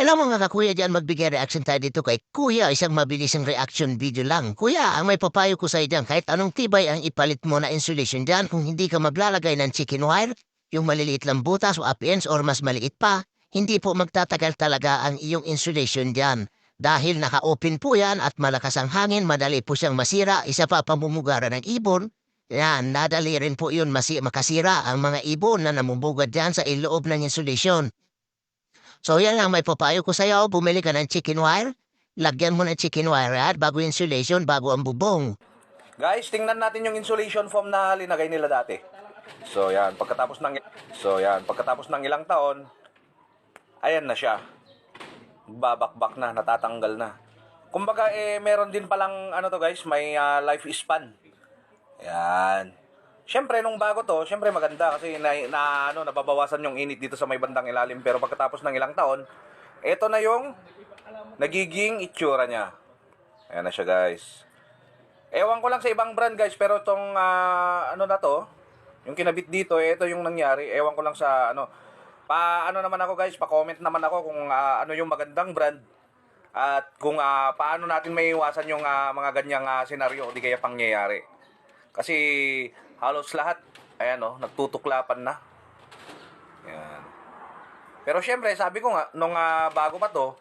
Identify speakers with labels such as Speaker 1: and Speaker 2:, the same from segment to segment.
Speaker 1: Hello mga kakuya dyan, magbigay reaction tayo dito kay Kuya, isang mabilisang reaction video lang. Kuya, ang may papayo ko sa'yo dyan, kahit anong tibay ang ipalit mo na insulation dyan, kung hindi ka maglalagay ng chicken wire, yung maliliit lang butas o appliance or mas maliit pa, hindi po magtatagal talaga ang iyong insulation dyan. Dahil naka-open po yan at malakas ang hangin, madali po siyang masira, isa pa pamumugara ng ibon. Yan, nadali rin po yun makasira ang mga ibon na namumugad dyan sa iloob ng insulation. So yan lang may papayo ko sa'yo, bumili ka ng chicken wire, lagyan mo ng chicken wire at bago insulation, bago ang bubong.
Speaker 2: Guys, tingnan natin yung insulation foam na linagay nila dati. So yan, pagkatapos ng ilang taon, ayan na siya. Babakbak na, natatanggal na. Kumbaga meron din palang ano to guys, may life span. Yan. Siyempre nung bago to, siyempre maganda kasi nababawasan yung init dito sa may bandang ilalim, pero pagkatapos ng ilang taon, ito na yung nagiging itsura niya. Ayan na siya guys. Ewan ko lang sa ibang brand guys, pero itong ano na to, yung kinabit dito, ito yung nangyari. Ewan ko lang sa ano naman ako guys, pa-comment naman ako kung ano yung magandang brand at kung paano natin may iwasan yung mga ganyang senaryo o di kaya pangyayari. Kasi halos lahat, ayan nagtutuklapan na. Ayan. Pero syempre, sabi ko nga, nung bago pa to,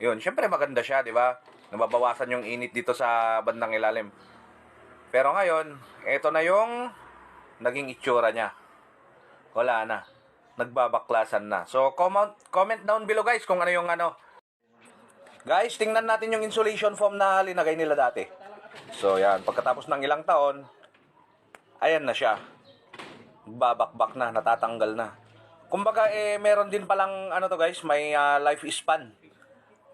Speaker 2: yun, syempre maganda siya, di ba? Nababawasan yung init dito sa bandang ilalim. Pero ngayon, eto na yung naging itsura niya. Wala na. Nagbabaklasan na. So, comment down below guys kung ano yung Guys, tingnan natin yung insulation foam na linagay nila dati. So, yan. Pagkatapos ng ilang taon, ayan na siya. Babakbak na, natatanggal na. Kumbaga, meron din palang, to guys, may life span.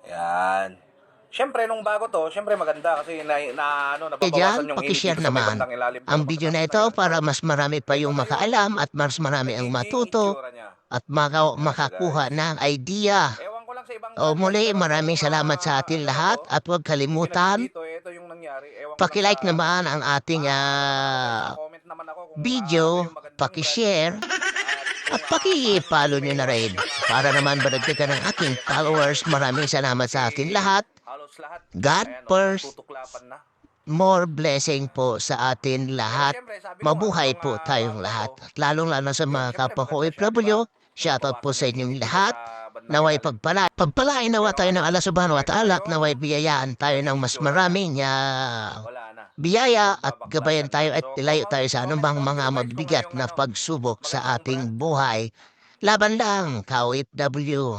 Speaker 2: Yan. Siyempre, nung bago to, siyempre maganda kasi nababawasan yung init
Speaker 1: Pakishare
Speaker 2: dito sa may
Speaker 1: naman
Speaker 2: bandang ilalim.
Speaker 1: ang video na ito para mas marami pa yung makaalam at mas marami ang matuto at makakuha ng idea.
Speaker 2: Ewan ko lang sa ibang
Speaker 1: O muli, maraming salamat sa atin lahat at huwag kalimutan,
Speaker 2: dito, ito yung nangyari. Ewan ko lang
Speaker 1: pakilike
Speaker 2: sa
Speaker 1: naman ang ating
Speaker 2: comment naman ako kung
Speaker 1: video,
Speaker 2: ano yung magandang
Speaker 1: pakishare, at paki-follow nyo na rin para naman madagdagan ng aking followers. Maraming salamat sa atin lahat.
Speaker 2: halos lahat.
Speaker 1: God first,
Speaker 2: Tutuklapan na.
Speaker 1: more blessing po sa atin lahat. Mabuhay po tayong lahat. At lalong-lalo sa mga kapwa ko OFW, shoutout po sa inyong lahat. Naway pagpalain nawa tayo ng Allah subhanahu wa ta'ala at naway biyayaan tayo ng mas maraming
Speaker 2: Wala na.
Speaker 1: biyaya at gabayan tayo at ilayo tayo sa anumang mga mabibigat na pagsubok sa ating buhay. Laban lang, ka-OFW.